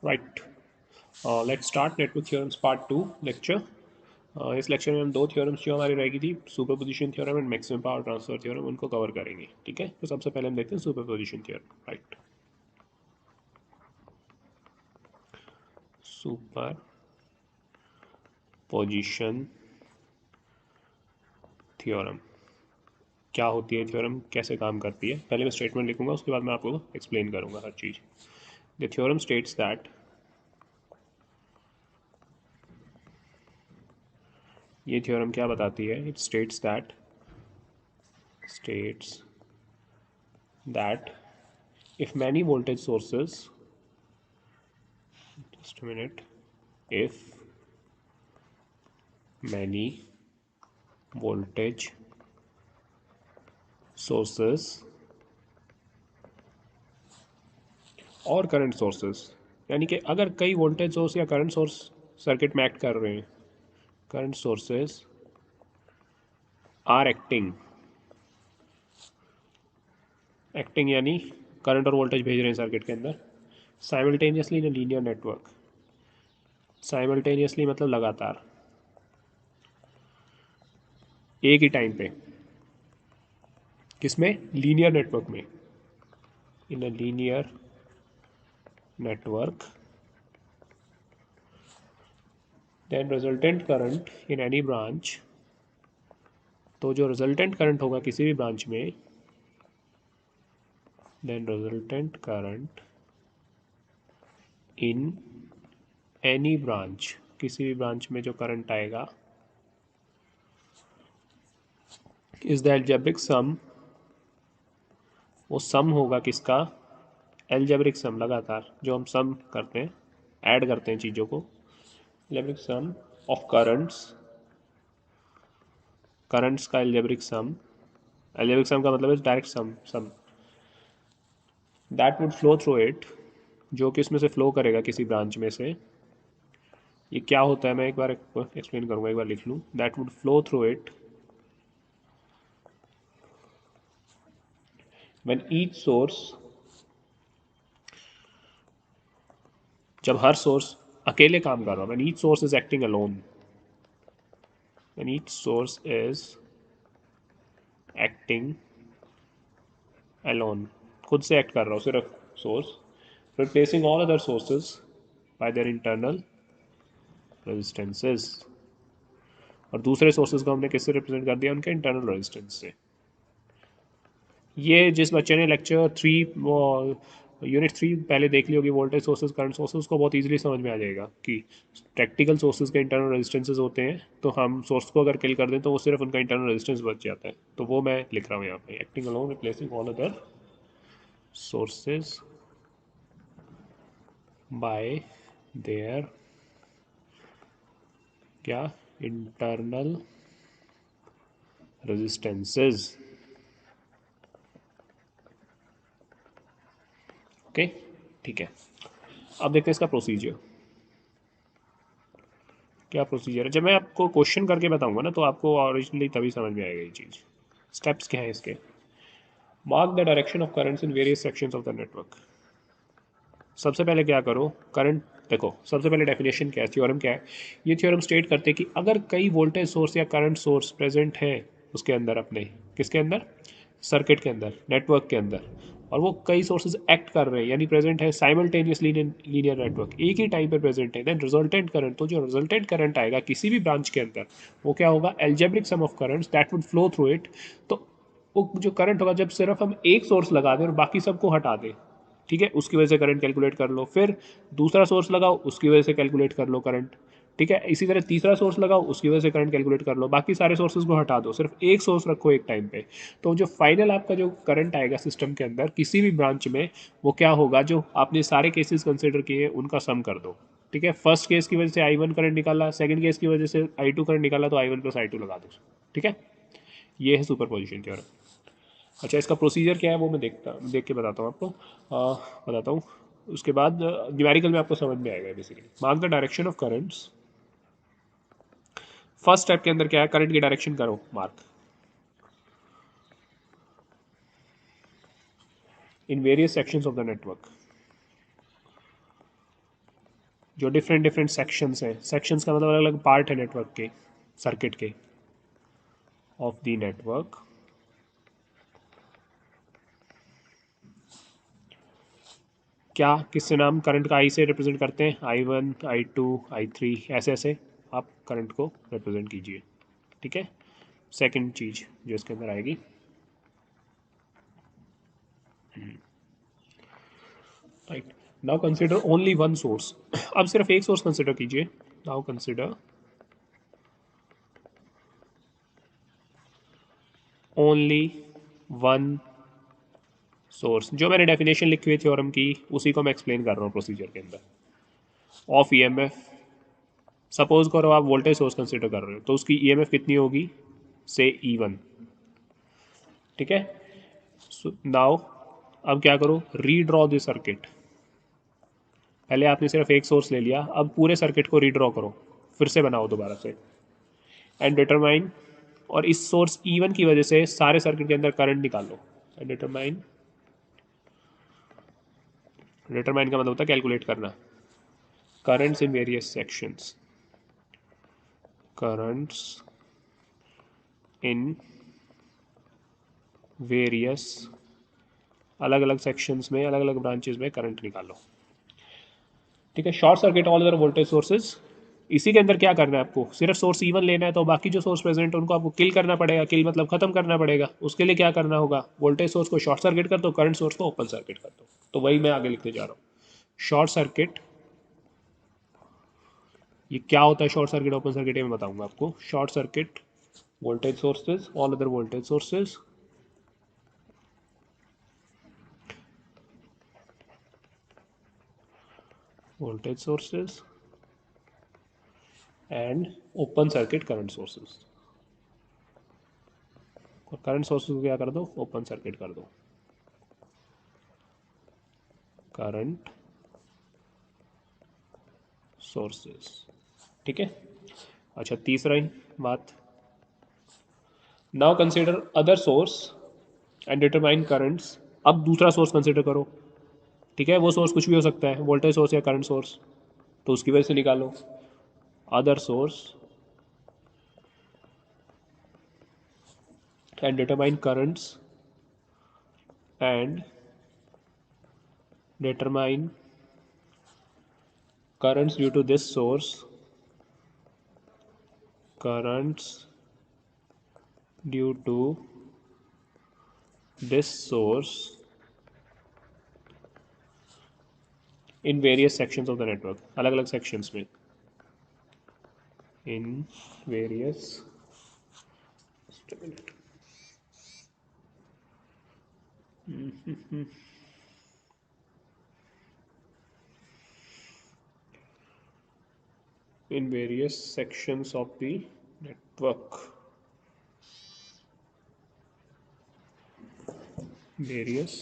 Right, let's start network theorems part 2 lecture. इस lecture में हम दो थ्योरम्स जो हमारी रहेगी थी, superposition theorem and maximum power transfer theorem, उनको कवर करेंगे। ठीक है, तो सबसे पहले हम देखते हैं superposition theorem. Right, super position theorem क्या होती है, थ्योरम कैसे काम करती है। पहले मैं स्टेटमेंट लिखूंगा, उसके बाद मैं आपको एक्सप्लेन करूंगा हर चीज़। द थ्योरम स्टेट्स दैट, ये थ्योरम क्या बताती है, it states that if many voltage sources, just a minute, if many voltage sources और करंट सोर्सेस, यानी कि अगर कई वोल्टेज सोर्स या करंट सोर्स सर्किट में एक्ट कर रहे हैं, current sources are acting, acting यानी करंट और वोल्टेज भेज रहे हैं सर्किट के अंदर, simultaneously in linear network, simultaneously मतलब लगातार, एक ही टाइम पे, किसमें, लीनियर नेटवर्क में, in a linear network, then resultant current in any branch, तो जो रिजल्टेंट करंट होगा किसी भी ब्रांच में, then resultant current in any branch, किसी भी ब्रांच में जो करंट आएगा, इज द एल्जेब्रिक सम, वो सम होगा किसका, एल्जेब्रिक सम, लगातार जो हम सम करते हैं, ऐड करते हैं चीज़ों को, algebraic sum of currents, currents का एल्जेब्रिक सम, एल्जेब्रिक सम का मतलब है direct sum that would flow through it, जो कि इसमें से फ्लो करेगा किसी ब्रांच में से। ये क्या होता है, मैं एक बार एक्सप्लेन करूंगा, एक बार लिख लूँ, that would flow through it when each source, जब हर सोर्स अकेले काम कर रहा हो, when each source is acting alone, when each source is acting alone, खुद से एक्ट कर रहा हो सिर्फ source, replacing all other sources bye their internal resistances, और दूसरे सोर्सेज को हमने किससे रिप्रेजेंट कर दिया, उनके इंटरनल रेजिस्टेंस से। ये जिस बच्चे ने लेक्चर 3 यूनिट 3 पहले देख ली होगी, वोल्टेज सोर्सेज करंट सोर्सेज, को बहुत इजीली समझ में आ जाएगा कि प्रैक्टिकल सोर्सेज के इंटरनल रेजिस्टेंसेज होते हैं, तो हम सोर्स को अगर किल कर दें तो वो सिर्फ उनका इंटरनल रेजिस्टेंस बच जाता है। तो वो मैं लिख रहा हूँ यहाँ पे, acting alone replacing all other sources bye there, क्या, इंटरनल रेजिस्टेंसेज। ओके, ठीक है। अब देखते हैं इसका प्रोसीजर, क्या प्रोसीजर है। जब मैं आपको क्वेश्चन करके बताऊंगा ना, तो आपको ओरिजिनली तभी समझ में आएगा ये चीज़। स्टेप्स क्या है इसके, mark the direction of currents in various sections of the network. सबसे पहले क्या करो, करंट देखो, सबसे पहले डेफिनेशन क्या है, थ्योरम क्या है। ये थ्योरम स्टेट करते हैं कि अगर कई वोल्टेज सोर्स या करंट सोर्स प्रेजेंट है उसके अंदर, अपने किसके अंदर, सर्किट के अंदर, नेटवर्क के अंदर, और वो कई सोर्सेज एक्ट कर रहे हैं, यानी प्रेजेंट है साइमल्टेनियसली इन लीनियर नेटवर्क, एक ही टाइम पे प्रेजेंट है, देन रिजल्टेंट करंट, तो जो रिजल्टेंट करंट आएगा किसी भी ब्रांच के अंदर, वो क्या होगा, algebraic sum of currents that would flow through it. तो वो जो करंट होगा, जब सिर्फ हम एक सोर्स लगा दें और बाकी सबको हटा दें, ठीक है, उसकी वजह से करंट कैलकुलेट कर लो, फिर दूसरा सोर्स लगाओ, उसकी वजह से कैलकुलेट कर लो करंट, ठीक है, इसी तरह तीसरा सोर्स लगाओ, उसकी वजह से करंट कैलकुलेट कर लो, बाकी सारे सोर्सेज को हटा दो, सिर्फ एक सोर्स रखो एक टाइम पे। तो जो फाइनल आपका जो करंट आएगा सिस्टम के अंदर किसी भी ब्रांच में, वो क्या होगा, जो आपने सारे केसेस कंसिडर किए उनका सम कर दो। ठीक है, फर्स्ट केस की वजह से I1 करंट निकाला, सेकंड केस की वजह से I2 करंट निकाला, तो I1 प्लस I2 लगा दो। ठीक है, ये है सुपरपोजिशन थ्योरम। अच्छा, इसका प्रोसीजर क्या है वो मैं देख के बताता हूँ आपको, बताता हूँ। उसके बाद न्यूमेरिकल में आपको समझ में आएगा basically. Mark the direction of currents, first step के अंदर क्या है, करंट की डायरेक्शन करो mark in various sections of the network. जो डिफरेंट डिफरेंट सेक्शंस हैं, सेक्शंस का मतलब अलग अलग पार्ट है नेटवर्क के, सर्किट के, ऑफ द नेटवर्क, क्या किससे नाम करंट का आई से रिप्रेजेंट करते हैं, I1 I2 I3 ऐसे ऐसे आप करंट को रिप्रेजेंट कीजिए। ठीक है, सेकंड चीज जो इसके अंदर आएगी, right. Now consider only one source, अब सिर्फ एक सोर्स कंसिडर कीजिए। Now consider only one source, जो मैंने डेफिनेशन लिखी हुई थ्योरम की उसी को मैं एक्सप्लेन कर रहा हूँ प्रोसीजर के अंदर। ऑफ ईएमएफ, सपोज करो आप वोल्टेज सोर्स कंसिडर कर रहे हो तो उसकी ईएमएफ कितनी होगी, से E1। ठीक है, नाउ अब क्या करो, रीड्रॉ दिस सर्किट। पहले आपने सिर्फ एक सोर्स ले लिया, अब पूरे सर्किट को रीड्रॉ करो, फिर से बनाओ दोबारा से, एंड डिटरमाइन, और इस सोर्स E1 की वजह से सारे सर्किट के अंदर करंट निकाल लो। एंड डिटरमाइन, डिटरमाइन का मतलब होता है कैलकुलेट करना, currents in various sections, currents in various, अलग अलग सेक्शंस में, अलग अलग ब्रांचेस में करंट निकालो। ठीक है, short circuit all other voltage sources. इसी के अंदर क्या करना है आपको, सिर्फ सोर्स E1 लेना है, तो बाकी जो सोर्स प्रेजेंट है उनको आपको किल करना पड़ेगा, किल मतलब खत्म करना पड़ेगा। उसके लिए क्या करना होगा, वोल्टेज सोर्स को शॉर्ट सर्किट कर दो, करंट सोर्स को ओपन सर्किट कर दो। तो वही मैं आगे लिखते जा रहा हूँ, शॉर्ट सर्किट। ये क्या होता है शॉर्ट सर्किट ओपन सर्किट, ये मैं बताऊंगा आपको। Short circuit voltage sources, all other voltage sources, voltage sources and open circuit current sources। और करंट सोर्सेज को क्या कर दो, ओपन सर्किट कर दो, करंट सोर्सेज। ठीक है, अच्छा तीसरा ही बात, now consider other source and determine currents. अब दूसरा सोर्स कंसिडर करो। ठीक है, वो सोर्स कुछ भी हो सकता है, वोल्टेज सोर्स या करंट सोर्स, तो उसकी वजह से निकालो। Other source and determine currents and determine currents due to this source, currents due to this source in various sections of the network, अलग अलग sections में, in various, just a minute, in various sections of the network, various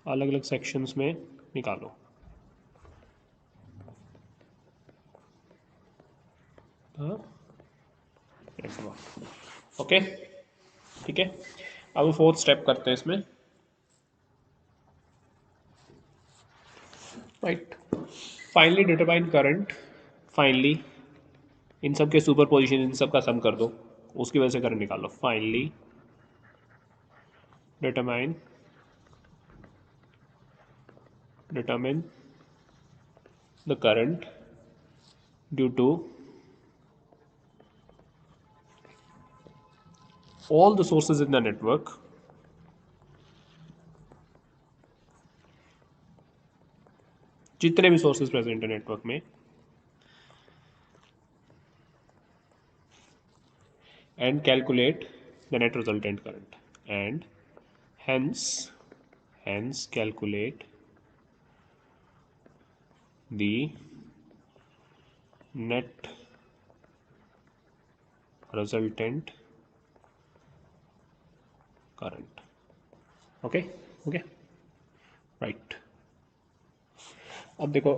अलग अलग sections में निकालो। Okay, ठीक है, अब फोर्थ स्टेप करते हैं इसमें, right. Finally determine current, finally in सब के सुपर पोजिशन, इन सब का सम कर दो, उसकी वजह से करंट निकाल लो। Finally determine, determine the current due to all the sources in the network जितने भी सोर्सेज प्रेजेंट है नेटवर्क में, and calculate the net resultant current, and hence calculate the net resultant current। Okay okay, right. अब देखो,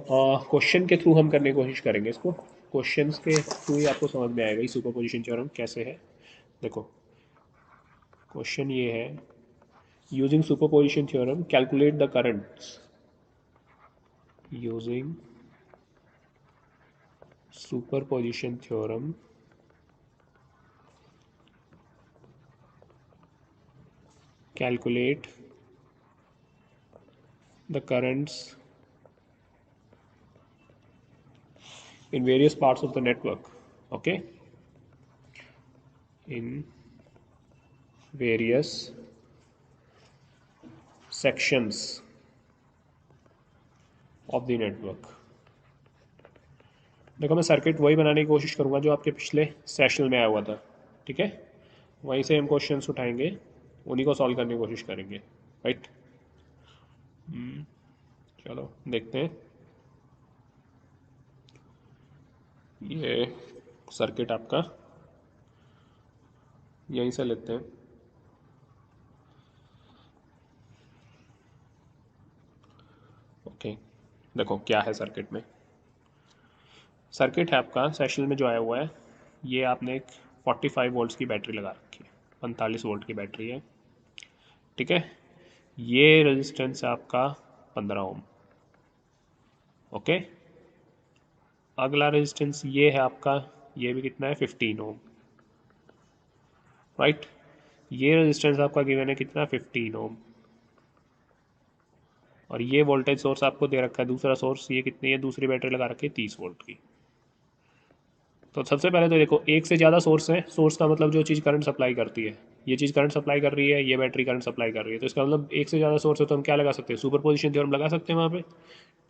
question के through हम करने की कोशिश करेंगे इसको, क्वेश्चंस के थ्रू ही आपको समझ में आएगा ये सुपरपोजिशन थ्योरम कैसे है। देखो क्वेश्चन ये है, using superposition theorem calculate the currents, using superposition theorem calculate the currents in various parts of the network. Okay, in various sections of the network. देखो मैं सर्किट वही बनाने की कोशिश करूंगा जो आपके पिछले सेशन में आया हुआ था, ठीक है। वहीं से हम क्वेश्चंस उठाएंगे, उन्हीं को सॉल्व करने की कोशिश करेंगे, राइट। चलो देखते हैं। ये सर्किट आपका यहीं से लेते हैं। ओके, देखो क्या है सर्किट में। सर्किट है आपका सेशन में जो आया हुआ है, ये आपने एक 45 वोल्ट्स की बैटरी लगा रखी है, 45 वोल्ट की बैटरी है, ठीक है। ये रेजिस्टेंस है आपका 15 ओम। ओके, अगला रेजिस्टेंस ये है आपका, ये भी कितना है, 15 ओम, राइट। ये रेजिस्टेंस आपका गिवन है कितना, 15 ओम। और ये वोल्टेज सोर्स आपको दे रखा है, दूसरा सोर्स ये कितनी है, दूसरी बैटरी लगा रखी है 30 वोल्ट की। तो सबसे पहले तो देखो, एक से ज़्यादा सोर्स है, सोर्स का मतलब जो चीज़ करंट सप्लाई करती है, ये चीज़ करंट सप्लाई कर रही है, ये बैटरी करंट सप्लाई कर रही है, तो इसका मतलब एक से ज़्यादा सोर्स है, तो हम क्या लगा सकते हैं, सुपरपोजिशन थ्योरम लगा सकते हैं वहाँ पे,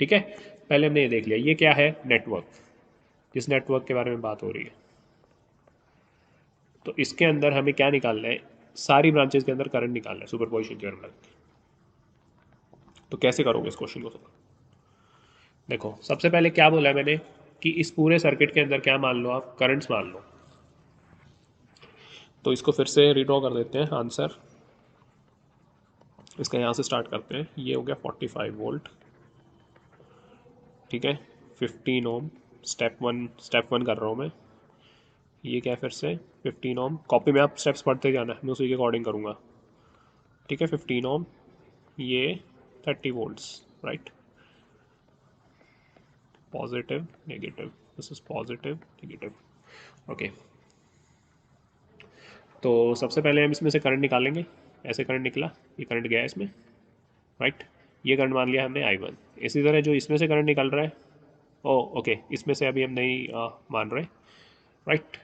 ठीक है। पहले हमने ये देख लिया, ये क्या है, नेटवर्क, जिस नेटवर्क के बारे में बात हो रही है। तो इसके अंदर हमें क्या निकालना है, सारी ब्रांचेस के अंदर करंट निकालना है सुपरपोजिशन थ्योरम लगा के। तो कैसे करोगे इस क्वेश्चन को सॉल्व? देखो सबसे पहले क्या बोला है मैंने, कि इस पूरे सर्किट के अंदर क्या मान लो आप, करंट्स मान लो। तो इसको फिर से रीड्रॉ कर देते हैं आंसर। इसका यहाँ से स्टार्ट करते हैं, ये हो गया 45 वोल्ट, ठीक है, 15 ओम, स्टेप वन कर रहा हूँ मैं। ये क्या है, फिर से 15 ओम, कॉपी में आप स्टेप्स पढ़ते जाना, मैं उसी के अकॉर्डिंग करूँगा, ठीक है। 15 ओम, ये 30 volts, right, positive negative, this is positive negative. Okay, तो सबसे पहले हम इसमें से करंट निकालेंगे। ऐसे करंट निकला, ये करंट गया इसमें, राइट। ये करंट मान लिया हमने I1। इसी तरह जो इसमें से करंट निकल रहा है, ओ ओके, इसमें से अभी हम नहीं मान रहे, राइट।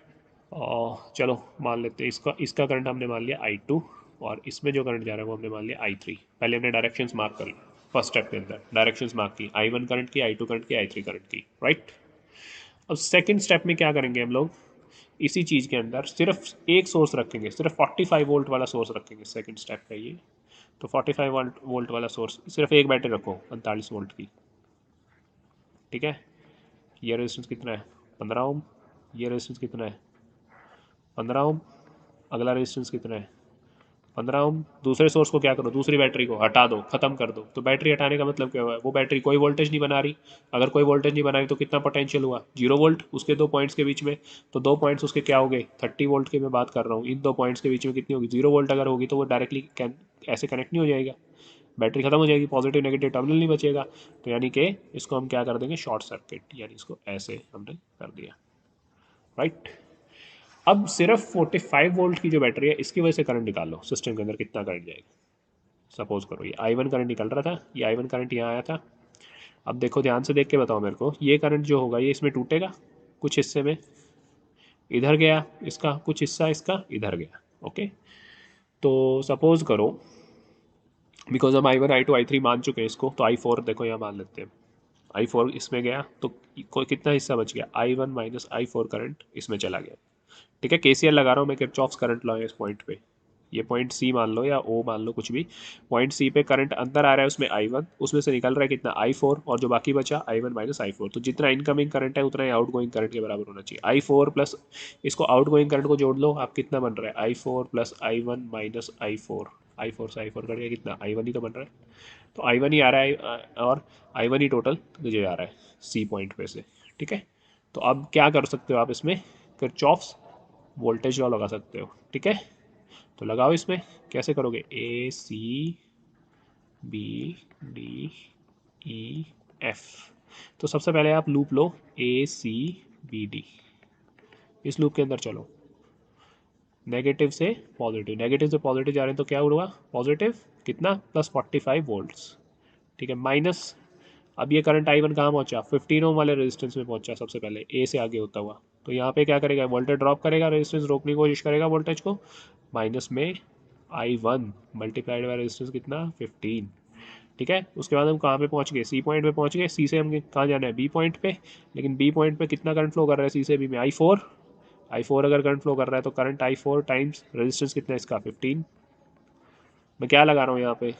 चलो मान लेते हैं, इसका इसका करंट हमने मान लिया I2, और इसमें जो करंट जा रहा है वो हमने मान लिया I3। पहले हमने डायरेक्शंस मार्क कर ली, फर्स्ट स्टेप के अंदर डायरेक्शंस मार्क की, I1 करंट की, I2 करंट की, I3 करंट की, राइट। अब सेकंड स्टेप में क्या करेंगे हम लोग, इसी चीज़ के अंदर सिर्फ एक सोर्स रखेंगे, सिर्फ 45 वोल्ट वाला सोर्स रखेंगे, सेकंड स्टेप है ये। तो 45 वोल्ट वाला सोर्स, सिर्फ एक बैटरी रखो 45 वोल्ट की, ठीक है। ये रेजिस्टेंस कितना है, 15 ओम। ये रेजिस्टेंस कितना है, 15 ओम। अगला रेजिस्टेंस कितना है, 15 ओम। दूसरे सोर्स को क्या करो, दूसरी बैटरी को हटा दो, खत्म कर दो। तो बैटरी हटाने का मतलब क्या हुआ है, वो बैटरी कोई वोल्टेज नहीं बना रही। अगर कोई वोल्टेज नहीं बना रही तो कितना पोटेंशियल हुआ, 0 वोल्ट उसके दो पॉइंट्स के बीच में। तो दो पॉइंट्स उसके क्या हो गए, 30 वोल्ट की मैं बात कर रहा हूँ, इन दो पॉइंट्स के बीच में कितनी होगी, 0 वोल्ट अगर होगी तो वो डायरेक्टली ऐसे कनेक्ट नहीं हो जाएगा, बैटरी खत्म हो जाएगी, पॉजिटिव नेगेटिव टर्मिनल नहीं बचेगा। तो यानी कि इसको हम क्या कर देंगे, शॉर्ट सर्किट, यानी इसको ऐसे हमने कर दिया, राइट। अब सिर्फ 45 वोल्ट की जो बैटरी है, इसकी वजह से करंट निकाल लो, सिस्टम के अंदर कितना करंट जाएगा। सपोज करो ये I1 करंट निकल रहा था, ये I1 करंट यहाँ आया था। अब देखो ध्यान से देख के बताओ मेरे को, ये करंट जो होगा ये इसमें टूटेगा, कुछ हिस्से में इधर गया, इसका कुछ हिस्सा इसका इधर गया, ओके। तो सपोज करो, बिकॉज हम I1 I2 I3 मान चुके हैं इसको, तो I4 देखो यहाँ मान लेते हैं। I4 इसमें गया तो कोई कितना हिस्सा बच गया, I1 माइनस I4 करंट इसमें चला गया, ठीक है। KCL लगा रहा हूँ मैं, किरचॉफ्स करंट लॉ है इस पॉइंट पे। ये पॉइंट सी मान लो या ओ मान लो, कुछ भी। पॉइंट सी पे करंट अंदर आ रहा है, उसमें I1, उसमें से निकल रहा है कितना, I4, और जो बाकी बचा I1 माइनस I4। तो जितना इनकमिंग करंट है उतना ही आउट गोइंग करंट के बराबर होना चाहिए। I4 प्लस इसको आउट गोइंग करंट को जोड़ लो, आप कितना बन रहा है, I4 plus I1 minus I4। I4 से I4 कट गया, कितना I1 ही तो बन रहा है। तो I1 ही आ रहा है, और I1 ही टोटल मुझे आ रहा है सी पॉइंट पे से, ठीक है। तो अब क्या कर सकते हो आप इसमें, किरचॉफ्स वोल्टेज लॉ लगा सकते हो, ठीक है। तो लगाओ इसमें, कैसे करोगे, ACBDEF। तो सबसे पहले आप लूप लो, AC बी डी। इस लूप के अंदर चलो, नेगेटिव से पॉजिटिव, नेगेटिव से पॉजिटिव जा रहे हैं तो क्या हुआ, पॉजिटिव कितना, +45 वोल्ट्स। ठीक है, माइनस, अब ये करंट I1 कहाँ पहुंचा, 15 ओम वाले रेजिस्टेंस में पहुंचा सबसे पहले, ए से आगे होता हुआ। तो यहाँ पे क्या करेगा, वोल्टेज ड्रॉप करेगा, रेजिस्टेंस रोकने की कोशिश करेगा वोल्टेज को, माइनस में I1 मल्टीप्लाइड बाय रेजिस्टेंस कितना, 15। ठीक है, उसके बाद हम कहाँ पे पहुँच गए, सी पॉइंट पे पहुँच गए। सी से हम कहाँ जाना है, बी पॉइंट पे। लेकिन बी पॉइंट पे कितना करंट फ्लो कर रहा है सी से बी में, I4 अगर करंट फ्लो कर रहा है तो करंट I4 टाइम्स रेजिस्टेंस कितना है इसका, 15। मैं क्या लगा रहा हूँ यहाँ पे,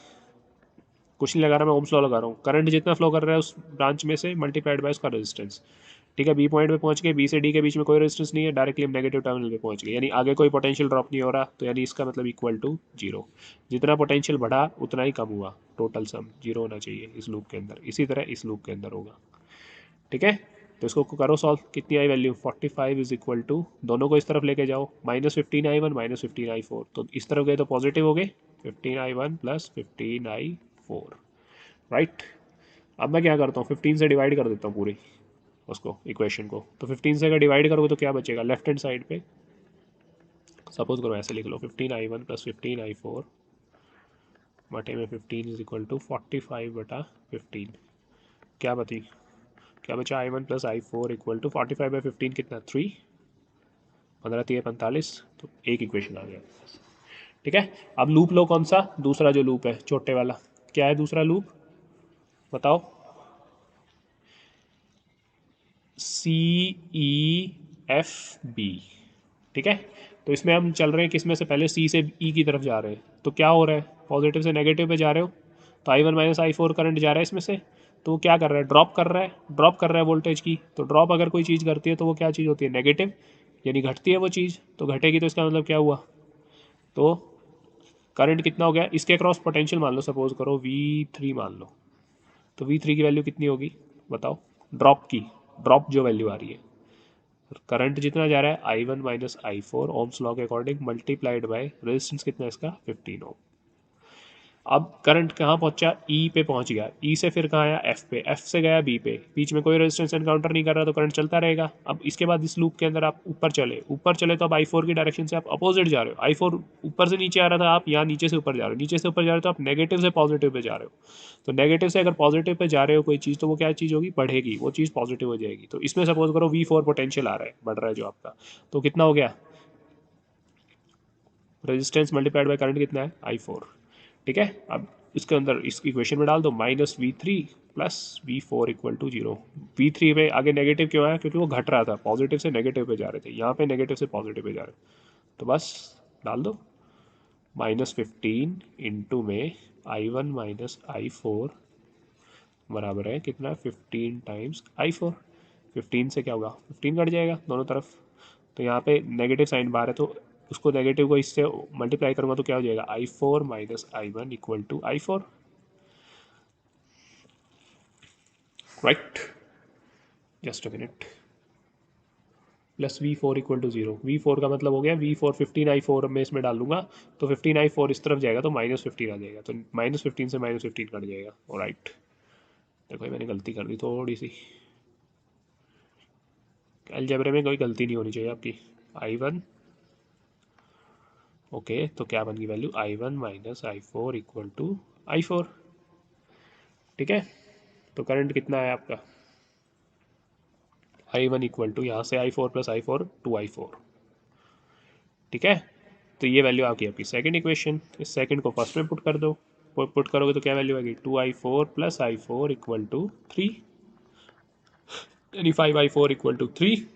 कुछ नहीं लगा रहा, मैं ओम्स लॉ लगा रहा हूँ। करंट जितना फ्लो कर रहा है उस ब्रांच में से मल्टीप्लाइड बाय उसका रेजिस्टेंस। ठीक है, बी पॉइंट पे पहुंच गए, बी से डी के बीच में कोई रेजिस्टेंस नहीं है, डायरेक्टली हम नेगेटिव टर्मिनल पे पहुंच गए, यानी आगे कोई पोटेंशियल ड्रॉप नहीं हो रहा, तो यानी इसका मतलब इक्वल टू 0। जितना पोटेंशियल बढ़ा उतना ही कम हुआ, टोटल सम 0 होना चाहिए इस लूप के अंदर। इसी तरह इस लूप के अंदर होगा। ठीक है, तो इसको करो सॉल्व, कितनी I value, 45 is equal to, दोनों को इस तरफ लेके जाओ, -15 I1 -15 I4, तो इस तरफ गए तो पॉजिटिव हो गए, 15 I1 + 15 I4। राइट, अब मैं क्या करता हूँ, 15 से डिवाइड कर देता हूँ पूरी उसको, इक्वेशन को। तो 15 से अगर डिवाइड करोगे तो क्या बचेगा, लेफ्ट हैंड साइड पे सपोज करो ऐसे लिख लो, 15I1 + 15I4 बटे में 15 इज इक्वल टू 45/15। क्या बची, क्या बचा, I1 + I4 इक्वल टू 45/15 कितना, 3, 15 3 45, तो एक इक्वेशन आ गया। ठीक है, अब लूप लो कौन सा, दूसरा जो लूप है छोटे वाला, क्या है दूसरा लूप बताओ, CEFB। ठीक है, तो इसमें हम चल रहे हैं किस में से, पहले सी से ई की तरफ जा रहे हैं, तो क्या हो रहा है, पॉजिटिव से नेगेटिव पे जा रहे हो, तो I1 - I4 करंट जा रहा है इसमें से, तो क्या कर रहा है, ड्रॉप कर रहा है, ड्रॉप कर रहा है वोल्टेज की। तो ड्रॉप अगर कोई चीज़ करती है तो वो क्या चीज़ होती है, नेगेटिव, यानी घटती है वो चीज़, तो घटेगी तो इसका मतलब क्या हुआ, तो करंट कितना हो गया, इसके क्रॉस पोटेंशियल मान लो, सपोज करो V3 मान लो, तो V3 की वैल्यू कितनी होगी बताओ, ड्रॉप की, ड्रॉप जो वैल्यू आ रही है, करंट जितना जा रहा है I1 - I4 ओम्स लॉ के अकॉर्डिंग मल्टीप्लाइड बाय रेजिस्टेंस कितना है इसका, 15 ओम। अब करंट कहाँ पहुंचा, ई पे पहुंच गया, ई से फिर कहाँ आया, एफ पे, एफ से गया बी पे, बीच में कोई रेजिस्टेंस एनकाउंटर नहीं कर रहा तो करंट चलता रहेगा। अब इसके बाद इस लूप के अंदर आप ऊपर चले तो अब I4 की डायरेक्शन से आप अपोजिट जा रहे हो, I4 ऊपर से नीचे आ रहा था, आप यहाँ नीचे से ऊपर जा रहे हो, नीचे से ऊपर जा रहे हो तो आप नेगेटिव से पॉजिटिव पे जा रहे हो। तो नेगेटिव से अगर पॉजिटिव पे जा रहे हो कोई चीज़, तो वो क्या चीज़ होगी, बढ़ेगी, वो चीज़ पॉजिटिव हो जाएगी। तो इसमें सपोज करो V4 पोटेंशियल आ रहा है, बढ़ रहा है जो आपका, तो कितना हो गया, रेजिस्टेंस मल्टीप्लाइड बाय करंट कितना है, I4। ठीक है, अब इसके अंदर इस इक्वेशन में डाल दो, -V3 + V4 equal to 0। V3 में आगे नेगेटिव क्यों आया, क्योंकि वो घट रहा था, पॉजिटिव से नेगेटिव पे जा रहे थे, यहाँ पे नेगेटिव से पॉजिटिव पे जा रहे, तो बस डाल दो, -15 इंटू में I1 - I4 बराबर है कितना, 15 टाइम्स I4। 15 से क्या होगा, 15 कट जाएगा दोनों तरफ, तो यहाँ पे नेगेटिव साइन बाहर है, तो उसको नेगेटिव को इससे मल्टीप्लाई करूँगा तो क्या हो जाएगा, I4 - I1 equal to I4। Right, just a minute, +V4 equal to 0, V4 का मतलब हो गया, V4 15I4 में इसमें डाल दूंगा, तो 15I4 इस तरफ जाएगा तो -15 आ जाएगा, तो -15 से -15 कट जाएगा। राइट, देखो ये मैंने गलती कर दी थोड़ी सी, अलजेब्रे में कोई गलती नहीं होनी चाहिए आपकी। I1, ओके, तो क्या बन गई value, I1 - I4 equal to I4। ठीक है, तो करंट कितना है आपका, I1 इक्वल टू यहाँ से I4 + I4 2I4। ठीक है, तो ये वैल्यू आ गई आपकी सेकंड इक्वेशन। इस सेकंड को फर्स्ट में पुट कर दो, पुट करोगे तो क्या वैल्यू आएगी, 2I4 + I4 इक्वल टू 3, यानी 5I4 इक्वल टू 3।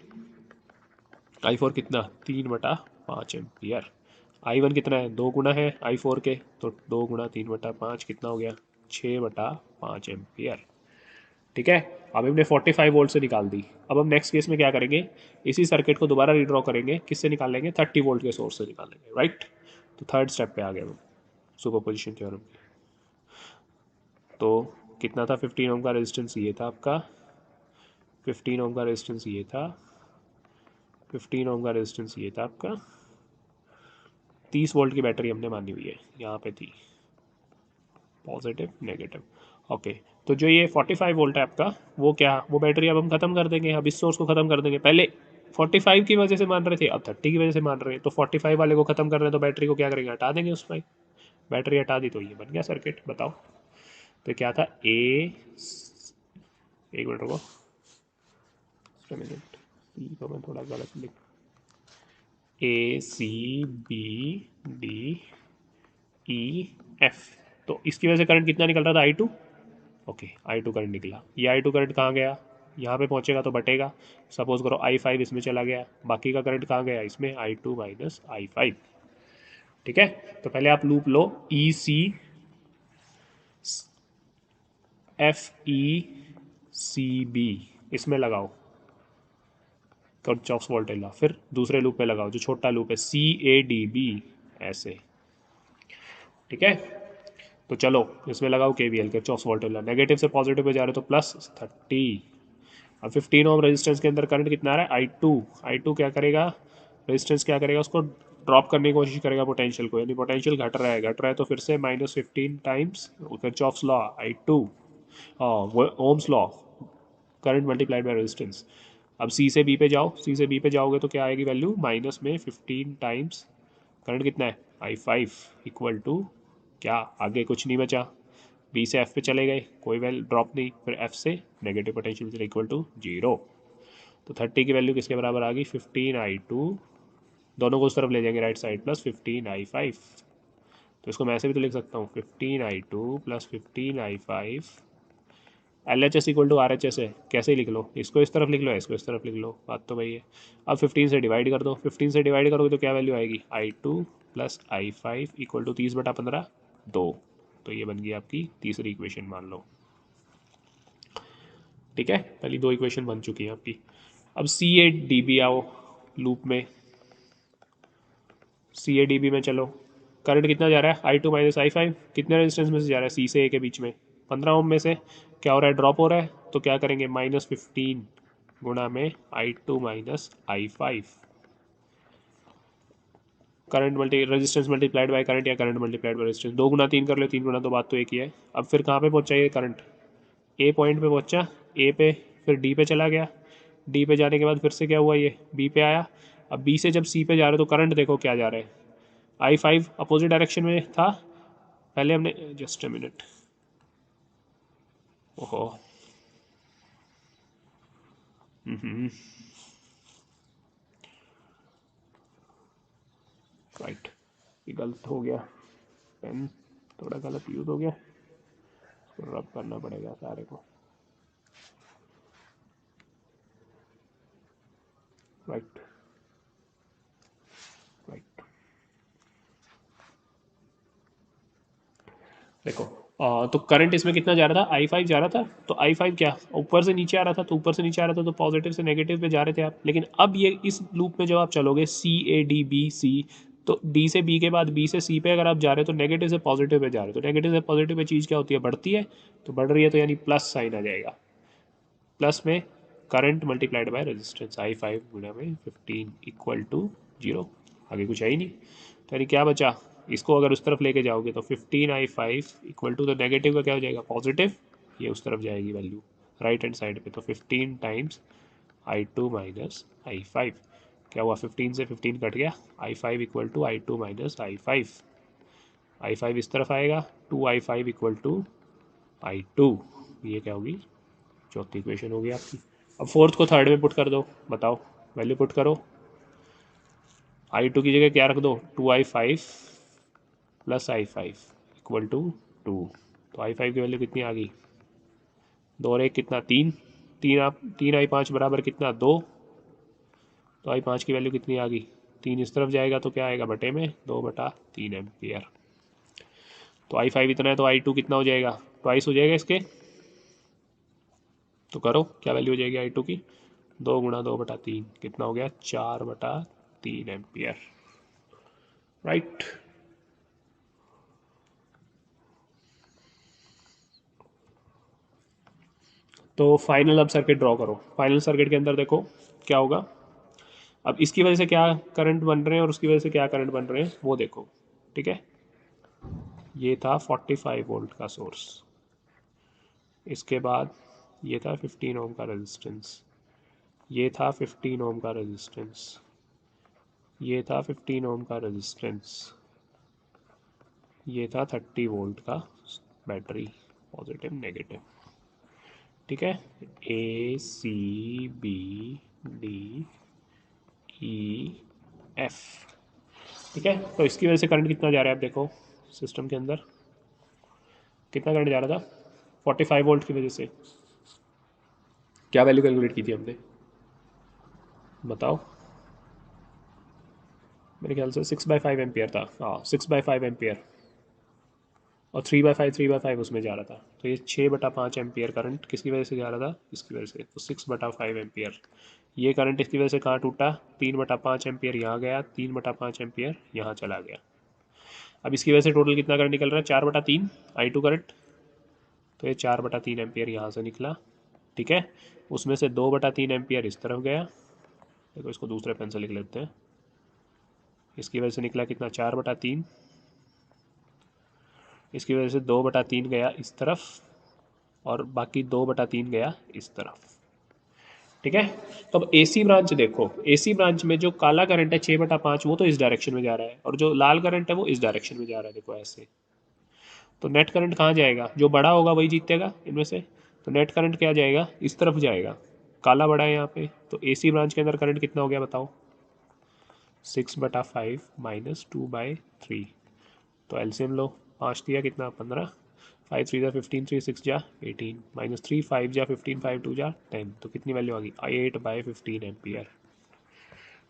I4 कितना, 3/5 एम्पियर। I1 कितना है, 2 गुना है I4 के, तो 2 गुना 3/5 कितना हो गया, 6/5 एम्पियर। ठीक है, अब हमने 45 वोल्ट से निकाल दी। अब हम नेक्स्ट केस में क्या करेंगे, इसी सर्किट को दोबारा रीड्रॉ करेंगे, किससे निकालेंगे, 30 वोल्ट के सोर्स से निकालेंगे। राइट, तो थर्ड स्टेप पे आ गए हम सुपरपोजिशन थ्योरम। तो कितना था, 15 ओम का रेजिस्टेंस ये था आपका, 15 ओम का रेजिस्टेंस ये था, 15 ओम का रेजिस्टेंस ये था आपका, 30 वोल्ट की बैटरी हमने मानी हुई है, यहाँ पे थी, पॉजिटिव नेगेटिव। ओके, तो जो ये 45 वोल्ट है आपका, वो क्या, वो बैटरी अब हम ख़त्म कर देंगे, अब इस सोर्स को ख़त्म कर देंगे। पहले 45 की वजह से मान रहे थे, अब 30 की वजह से मान रहे हैं, तो 45 वाले को ख़त्म कर रहे हैं, तो बैटरी को क्या करेंगे, हटा देंगे उसमें। बैटरी हटा दी तो ये बन गया सर्किट। बताओ तो क्या था, एक मिनट रुको, मिनट सी को मैं थोड़ा गलत लिख, ACBD EF, तो इसकी वजह से करंट कितना निकल रहा था, I2। ओके, I2 करंट निकला। ये I2 करंट कहाँ गया, यहाँ पे पहुँचेगा तो बटेगा। सपोज करो I5 इसमें चला गया, बाकी का करंट कहाँ गया, इसमें I2 माइनस I5। ठीक है, तो पहले आप लूप लो, FECB, इसमें लगाओ किरचॉफ्स वोल्टेज लॉ, फिर दूसरे लूप पे लगाओ जो छोटा लूप है, CADB, ऐसे। ठीक है, तो चलो इसमें लगाओ KVL, Kirchhoff's voltage law. Negative से पॉजिटिव पे जा रहे हो तो +30। अब 15 ओम रेजिस्टेंस के अंदर करंट कितना आ रहा है, I2 क्या करेगा, रेजिस्टेंस क्या करेगा, उसको ड्रॉप करने की कोशिश करेगा पोटेंशियल को, यानी पोटेंशियल घट रहा है तो फिर से -15 times Kirchhoff's law, I2 Ohm's law, current multiplied by resistance. अब सी से बी पे जाओ, सी से बी पे जाओगे तो क्या आएगी वैल्यू, माइनस में 15 टाइम्स करंट कितना है, I5 इक्वल टू क्या, आगे कुछ नहीं बचा, बी से एफ पे चले गए, कोई वैल्यू ड्रॉप नहीं, फिर एफ से नेगेटिव पोटेंशियल इक्वल टू 0। तो 30 की वैल्यू किसके बराबर आ गई, 15I2, दोनों को उस तरफ ले जाएंगे राइट साइड, प्लस 15I5। तो इसको मैं ऐसे भी तो लिख सकता हूँ, 15I2 plus 15I5, LHS equal to RHS है, कैसे ही लिख लो, इसको इस तरफ लिख लो, इसको इस तरफ लिख लो, बात तो वही है। अब 15 से डिवाइड कर दो, 15 से डिवाइड करोगे तो क्या वैल्यू आएगी, I2 plus I5 equal to 30/15, 2। तो ये बन गई आपकी तीसरी इक्वेशन मान लो। ठीक है, पहली दो इक्वेशन बन चुकी है आपकी। अब CADB आओ लूप में, CADB में चलो, करंट कितना जा रहा है, I2 माइनस I5, कितने रेजिस्टेंस में से जा रहा है, C से A के बीच में, 15 ओम में से। क्या हो रहा है, ड्रॉप हो रहा है, तो क्या करेंगे, -15 गुणा में I2 minus I5, current resistance multiplied by current, या करंट मल्टीप्लाइड बाय रेजिस्टेंस, 2 गुना 3 कर लो, 3 गुना तो बात तो एक ही है। अब फिर कहाँ पे पहुँचा ये करंट, ए पॉइंट पे पहुँचा, ए पे, फिर डी पे चला गया, डी पे जाने के बाद फिर से क्या हुआ, ये बी पे आया। अब बी से जब सी पे जा रहे हो तो करंट देखो क्या जा रहा है, I5 अपोजिट डायरेक्शन में था, पहले हमने, जस्ट अ मिनट, ओहो, राइट, ये गलत हो गया, पेन थोड़ा गलत यूज़ हो गया, इसको रब करना पड़ेगा सारे को, राइट राइट। देखो तो करंट इसमें कितना जा रहा था, I5 जा रहा था, तो I5 क्या ऊपर से नीचे आ रहा था, तो ऊपर से नीचे आ रहा था तो पॉजिटिव से नेगेटिव पे जा रहे थे आप। लेकिन अब ये इस लूप में जब आप चलोगे CADBC, तो D से B के बाद B से C पे अगर आप जा रहे हो तो नेगेटिव से पॉजिटिव पे जा रहे हो, तो नेगेटिव से पॉजिटिव पे चीज़ क्या होती है, बढ़ती है, तो बढ़ रही है तो यानी प्लस साइन आ जाएगा, प्लस में current multiplied by resistance, I5 गुणा में 15 इक्वल टू 0, आगे कुछ है ही नहीं। तो यानी क्या बचा, इसको अगर उस तरफ लेके जाओगे तो 15I5 इक्वल टू, तो नेगेटिव का क्या हो जाएगा, पॉजिटिव, ये उस तरफ जाएगी वैल्यू राइट हैंड साइड पे, तो 15 टाइम्स I2 माइनस I5, क्या हुआ, 15 से 15 कट गया, I5 equal to I2 minus I5, I5 इस तरफ आएगा, 2I5 इक्वल टू I2, ये क्या होगी, चौथी इक्वेशन होगी आपकी। अब फोर्थ को थर्ड में पुट कर दो, बताओ वैल्यू पुट करो, I2 की जगह क्या रख दो, 2I5 plus I5 equal to 2, तो I5 की वैल्यू कितनी आ गई, 2 और 1 कितना, 3, 3I5 बराबर कितना, 2, तो I5 की वैल्यू कितनी आ गई, 3 इस तरफ जाएगा तो क्या आएगा, बटे में 2/3 एम्पियर। तो I5 इतना है तो I2 कितना हो जाएगा, ट्वाइस हो जाएगा इसके, तो करो क्या वैल्यू हो जाएगी I2 की, 2 गुणा 2/3 कितना हो गया, 4/3 एम्पियर, राइट। तो फाइनल अब सर्किट ड्रॉ करो, फाइनल सर्किट के अंदर देखो क्या होगा, अब इसकी वजह से क्या करंट बन रहे हैं और उसकी वजह से क्या करंट बन रहे हैं वो देखो। ठीक है, ये था 45 वोल्ट का सोर्स, इसके बाद ये था 15 ओम का रेजिस्टेंस, ये था 15 ओम का रेजिस्टेंस, ये था 15 ओम का रेजिस्टेंस, ये था 30 वोल्ट का बैटरी, पॉजिटिव नेगेटिव। ठीक है, A C B D E F. ठीक है, तो इसकी वजह से करंट कितना जा रहा है आप देखो, सिस्टम के अंदर कितना करंट जा रहा था 45 वोल्ट की वजह से। क्या वैल्यू कैलकुलेट की थी हमने, बताओ। मेरे ख्याल से 6/5 एम्पियर था, हाँ 6/5 एम्पियर, और 3/5 उसमें जा रहा था। तो ये 6/5 एम्पियर करंट किसकी वजह से जा रहा था, इसकी वजह से। तो 6/5 एम्पियर, ये करंट इसकी वजह से कहाँ टूटा, 3/5 एम्पियर यहाँ गया, 3/5 एम्पियर यहाँ चला गया। अब इसकी वजह से टोटल कितना करंट निकल रहा है, 4/3 I2 करंट। तो ये 4/3 एम्पियर यहाँ से निकला। ठीक है, उसमें से 2/3 एम्पियर इस तरफ गया। देखो इसको दूसरे पेन से लिख लेते हैं। इसकी वजह से निकला कितना, 4/3। इसकी वजह से 2/3 गया इस तरफ, और बाकी 2/3 गया इस तरफ। ठीक है, तो अब एसी ब्रांच देखो, एसी ब्रांच में जो काला करंट है 6/5 वो तो इस डायरेक्शन में जा रहा है, और जो लाल करंट है वो इस डायरेक्शन में जा रहा है, देखो ऐसे। तो नेट करंट कहाँ जाएगा, जो बड़ा होगा वही जीतेगा इनमें से। तो नेट करंट क्या जाएगा, इस तरफ जाएगा, काला बड़ा है यहाँ पे। तो एसी ब्रांच के अंदर करंट कितना हो गया बताओ, 6/5 -2/3। तो एलसीएम लो, 5 दिया कितना 15, 5 3 जा 15, 3 6 जा 18, -3 5 जा 15, 5 2 जा 10। तो कितनी वैल्यू आ गई, 8/15 एम्पियर।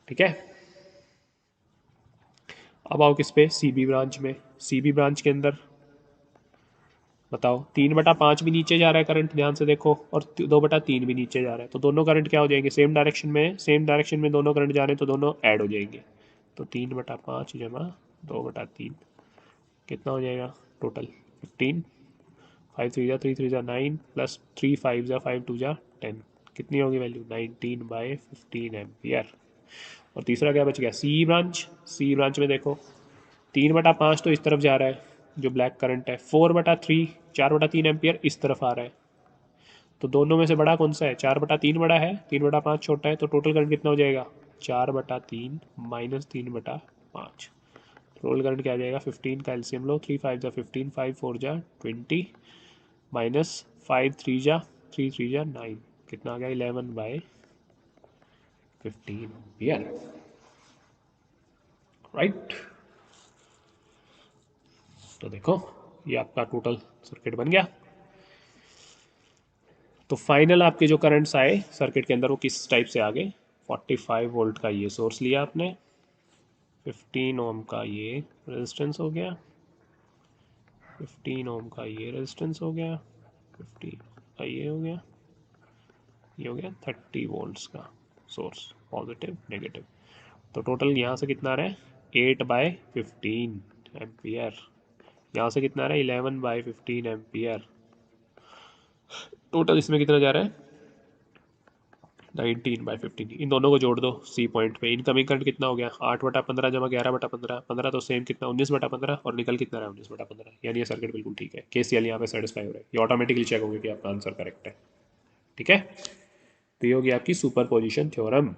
ठीक है, अब आओ किस पे, सीबी ब्रांच में। सीबी ब्रांच के अंदर बताओ, 3/5 भी नीचे जा रहा है करंट, ध्यान से देखो, और 2/3 भी नीचे जा रहा है। तो दोनों करंट क्या हो जाएंगे, सेम डायरेक्शन में, सेम डायरेक्शन में दोनों करंट जा रहे हैं, तो दोनों ऐड हो जाएंगे। तो 3/5 जमा 2/3 कितना हो जाएगा टोटल, 15, 5 3 जा 3 3 जा 9, प्लस 3 5 जा 5 2 जा 10। कितनी होगी वैल्यू, 19/15 एम्पियर। और तीसरा क्या बच गया, सी ब्रांच। सी ब्रांच में देखो, 3/5 तो इस तरफ जा रहा है जो ब्लैक करंट है, 4/3 4/3 एम्पियर इस तरफ आ रहा है। तो दोनों में से बड़ा कौन सा है, 4/3 बड़ा है, 3/5 छोटा है। तो टोटल करंट कितना हो जाएगा, 4/3 -3/5। टोटल करंट क्या आ जाएगा, 15 का एलसीएम लो, 3 5 जा 15, 5 4 जा 20, -5 3 3 जा 9, कितना आ गया 11/15 एम्पियर। राइट, तो देखो ये आपका टोटल सर्किट बन गया। तो फाइनल आपके जो करंट्स आए सर्किट के अंदर वो किस टाइप से आ गए, 45 वोल्ट का ये सोर्स लिया आपने, 15 ओम का ये रेजिस्टेंस हो गया, 15 ओम का ये रेजिस्टेंस हो गया, 15 का ये हो गया, ये हो गया 30 वोल्ट्स का सोर्स, पॉजिटिव नेगेटिव। तो टोटल यहाँ से कितना आ रहा है, 8/15 एम्पियर। यहाँ से कितना आ रहा है, 11/15 एम्पियर। टोटल इसमें कितना जा रहा है, 19/15। इन दोनों को जोड़ दो सी पॉइंट पे। इनकमिंग करंट कितना हो गया, 8/15 जमा 11/15, 15 तो सेम कितना 19/15, और निकल कितना रहा है 19/15। यानी ये सर्किट बिल्कुल ठीक है, केसीएल यहाँ पे सेटिस्फाई हो रहा है। ये ऑटोमेटिकली चेक होगा कि आपका आंसर करेक्ट है। ठीक है, तो ये होगी आपकी सुपर पोजिशन थ्योरम।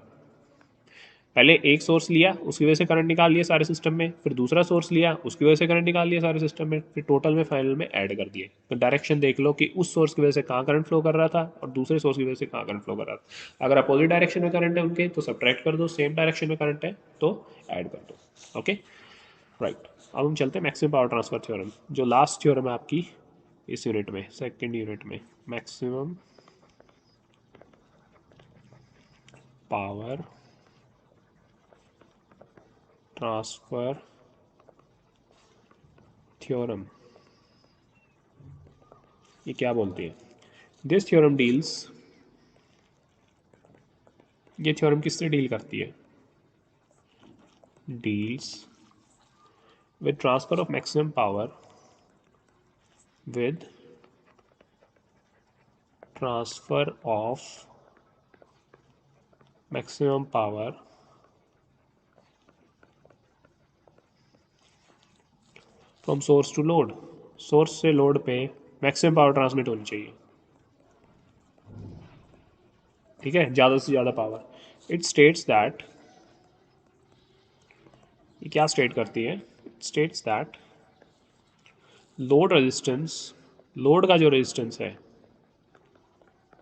पहले एक सोर्स लिया, उसकी वजह से करंट निकाल लिया सारे सिस्टम में, फिर दूसरा सोर्स लिया, उसकी वजह से करंट निकाल लिया सारे सिस्टम में, फिर टोटल में फाइनल में ऐड कर दिए। तो डायरेक्शन देख लो कि उस सोर्स की वजह से कहाँ करंट फ्लो कर रहा था और दूसरे सोर्स की वजह से कहाँ करंट फ्लो कर रहा था। अगर अपोजिट डायरेक्शन में करंट है उनके तो सब्ट्रैक्ट कर दो, सेम डायरेक्शन में करंट है तो ऐड कर दो। Okay, right. अब हम चलते हैं मैक्सिमम पावर ट्रांसफर थ्योरम, जो लास्ट थ्योरम है आपकी इस यूनिट में, सेकेंड यूनिट में। मैक्सिमम पावर ट्रांसफर थ्योरम, ये क्या बोलती है, दिस थ्योरम डील्स, ये थ्योरम किससे डील करती है, deals with transfer of maximum power, with transfer of maximum power from source to load. Source से लोड पे मैक्सिमम पावर ट्रांसमिट होनी चाहिए। ठीक है, ज़्यादा से ज़्यादा पावर। इट स्टेट्स दैट, ये क्या स्टेट करती है, it states that load resistance, load का जो रेजिस्टेंस है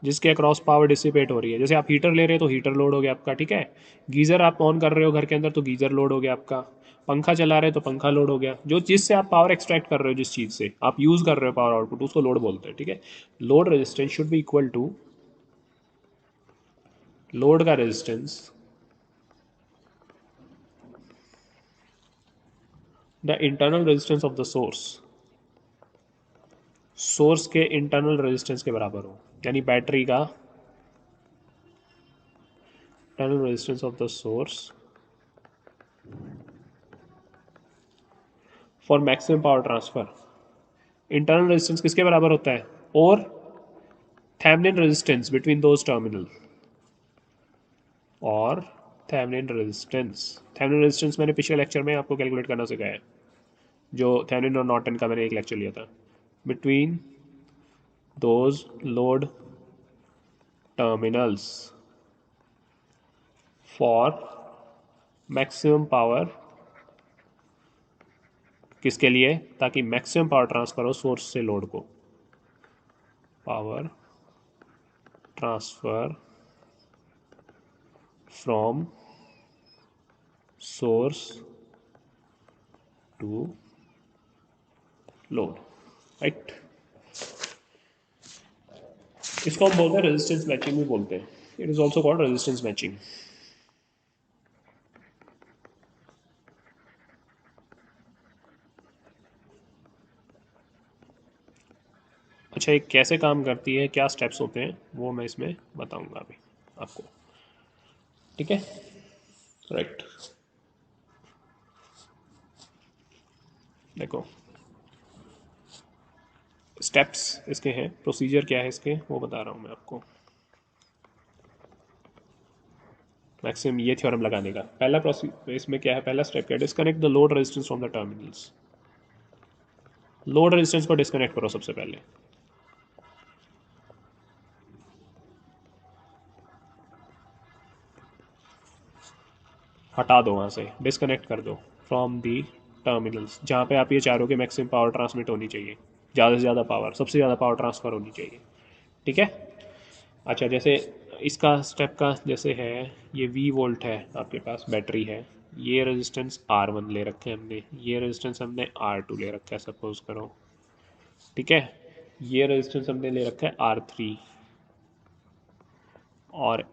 जिसके अक्रॉस पावर डिसिपेट हो रही है, जैसे आप हीटर ले रहे हो तो हीटर लोड हो गया आपका, ठीक है, गीज़र आप ऑन कर रहे हो घर के अंदर तो गीज़र लोड हो गया आपका, पंखा चला रहे हो तो पंखा लोड हो गया, जो चीज़ से आप पावर एक्सट्रैक्ट कर रहे हो, जिस चीज़ से आप यूज़ कर रहे हो पावर आउटपुट, उसको लोड बोलते हैं, ठीक है। Load resistance should be equal to, load का resistance the internal resistance of the source, source के इंटरनल रेजिस्टेंस के बराबर हो, यानी बैटरी का internal resistance of the source for maximum power transfer. Internal resistance किसके बराबर होता है, और Thevenin resistance between those terminal, और थेवेनिन रेजिस्टेंस, थेवेनिन रेजिस्टेंस मैंने पिछले लेक्चर में आपको कैलकुलेट करना सिखाया है, जो थेवेनिन और नॉर्टन का मैंने एक लेक्चर लिया था, between those load terminals for maximum power, किसके लिए, ताकि मैक्सिमम पावर ट्रांसफर हो सोर्स से लोड को, power transfer from source to load, right. इसको हम बोलते हैं रेजिस्टेंस मैचिंग भी बोलते हैं, it is also called resistance matching. अच्छा, ये कैसे काम करती है, क्या स्टेप्स होते हैं, वो मैं इसमें बताऊंगा अभी आपको, ठीक है, राइट। देखो स्टेप्स इसके हैं, प्रोसीजर क्या है इसके वो बता रहा हूँ मैं आपको। मैक्सिमम ये थ्योरम लगाने का पहला प्रोसीजर इसमें क्या है, पहला स्टेप क्या है, disconnect the load resistance from the terminals. Load resistance को डिस्कनेक्ट करो सबसे पहले, हटा दो वहाँ से, डिस्कनेक्ट कर दो फ्रॉम दी टर्मिनल्स, जहाँ पे आप ये चाह रहे हो कि मैक्सिमम पावर ट्रांसमिट होनी चाहिए, ज़्यादा से ज़्यादा पावर, सबसे ज़्यादा पावर ट्रांसफ़र होनी चाहिए, ठीक है। अच्छा, जैसे इसका स्टेप का जैसे है, ये वी वोल्ट है आपके पास, बैटरी है, ये रेजिस्टेंस R1 ले रखे हैं हमने, ये रेजिस्टेंस हमने R2 ले रखा है सपोज करो, ठीक है, ये रेजिस्टेंस हमने ले रखा है R3, और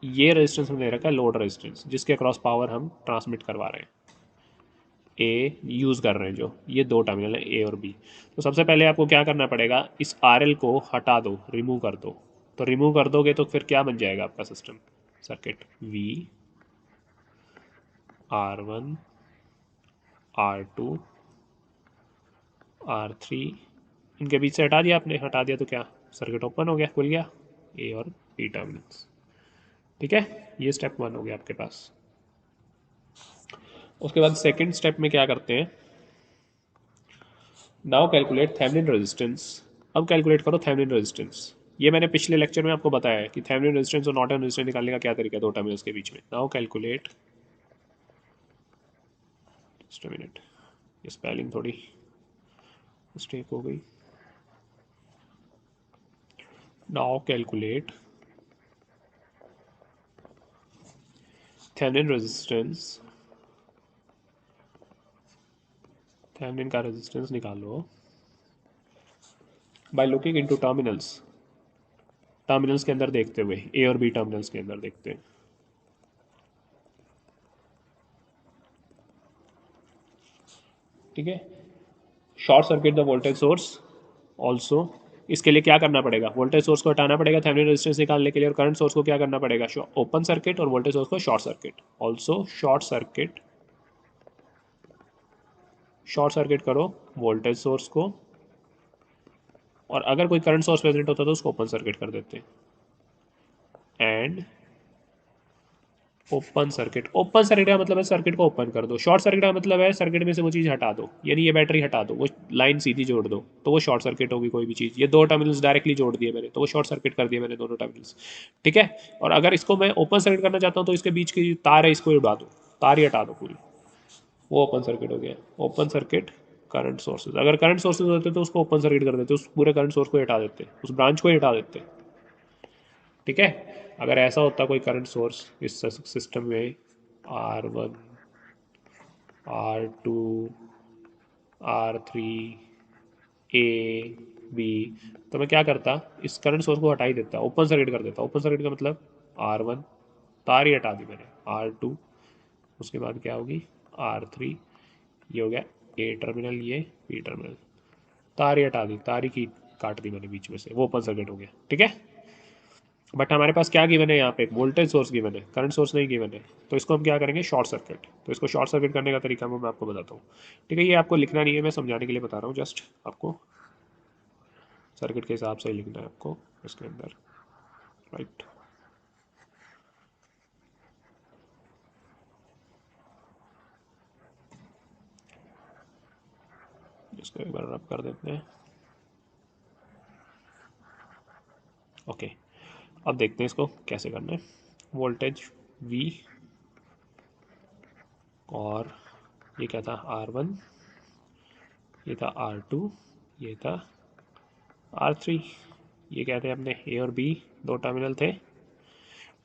ये रेजिस्टेंस हमने ले रखा है लोड रेजिस्टेंस, जिसके अक्रॉस पावर हम ट्रांसमिट करवा रहे हैं, ए यूज़ कर रहे हैं, जो ये दो टर्मिनल है ए और बी। तो सबसे पहले आपको क्या करना पड़ेगा, इस आर एल को हटा दो, रिमूव कर दो, तो रिमूव कर दोगे तो फिर क्या बन जाएगा आपका system circuit, we R1 R2 R3, इनके बीच से हटा दिया आपने, हटा दिया तो क्या सर्किट ओपन हो गया, खुल गया ए और बी टर्मिनल्स, ठीक है। ये स्टेप 1 हो गया आपके पास। उसके बाद सेकंड स्टेप में क्या करते हैं, नाउ कैलकुलेट थेवेनिन रेजिस्टेंस। अब कैलकुलेट करो थेवेनिन रेजिस्टेंस, ये मैंने पिछले लेक्चर में आपको बताया है कि थेवेनिन रेजिस्टेंस और नॉर्टन रेजिस्टेंस निकालने का क्या तरीका है दो टर्मिनल्स के बीच में। Now calculate, just a minute, ये स्पेलिंग थोड़ी मिस्टेक हो गई। Now calculate Thevenin resistance, Thevenin का रेजिस्टेंस निकालो by looking into terminals, terminals के अंदर देखते हुए, ए और बी टर्मिनल्स के अंदर देखते हैं, ठीक है। Short circuit the voltage source also, इसके लिए क्या करना पड़ेगा, वोल्टेज सोर्स को हटाना पड़ेगा थेवेनिन रेजिस्टेंस निकालने के लिए, और करंट सोर्स को क्या करना पड़ेगा, ओपन सर्किट, और वोल्टेज सोर्स को short circuit, also short circuit, short circuit करो वोल्टेज सोर्स को, और अगर कोई करंट सोर्स प्रेजेंट होता तो उसको ओपन सर्किट कर देते हैं, एंड ओपन सर्किट का मतलब है सर्किट को ओपन कर दो, शॉर्ट सर्किट का मतलब है सर्किट में से वो चीज़ हटा दो, यानी ये बैटरी हटा दो, वो लाइन सीधी जोड़ दो, तो वो शॉर्ट सर्किट होगी कोई भी चीज़। ये दो टर्मिनल्स डायरेक्टली जोड़ दिए मैंने, तो वो शॉर्ट सर्किट कर दिए मैंने दोनों टर्मिनल्स, ठीक है। और अगर इसको मैं ओपन सर्किट करना चाहता हूँ तो इसके बीच की तार है इसको उड़ा दो, तार ही हटा दो पूरी, वो ओपन सर्किट हो गया। ओपन सर्किट करंट सोर्सेज, अगर करंट सोर्सेज होते तो उसको ओपन सर्किट कर देते, उस पूरे करंट सोर्स को हटा देते, उस ब्रांच को हटा देते, ठीक है। अगर ऐसा होता कोई करंट सोर्स इस सिस्टम में, R1, R2, R3, ए, बी, तो मैं क्या करता, इस करंट सोर्स को हटा ही देता, ओपन सर्किट कर देता। ओपन सर्किट का मतलब R1 तार ही हटा दी मैंने, R2, उसके बाद क्या होगी R3, ये हो गया ए टर्मिनल, ये बी टर्मिनल, तार ही हटा दी, तार ही की काट दी मैंने बीच में से, वो ओपन सर्किट हो गया, ठीक है। बट हमारे पास क्या गिवन है यहाँ पे, एक वोल्टेज सोर्स गिवन है, करंट सोर्स नहीं गिवन है, तो इसको हम क्या करेंगे शॉर्ट सर्किट। तो इसको शॉर्ट सर्किट करने का तरीका मैं आपको बताता हूँ, ठीक है। ये आपको लिखना नहीं है, मैं समझाने के लिए बता रहा हूँ, जस्ट आपको सर्किट के हिसाब से ही लिखना है आपको इसके अंदर, राइट। इसको एक बार रब कर देते हैं, ओके। अब देखते हैं इसको कैसे करना है। वोल्टेज V, और ये क्या था R1, ये था R2, ये था R3, ये क्या थे अपने A और B, दो टर्मिनल थे,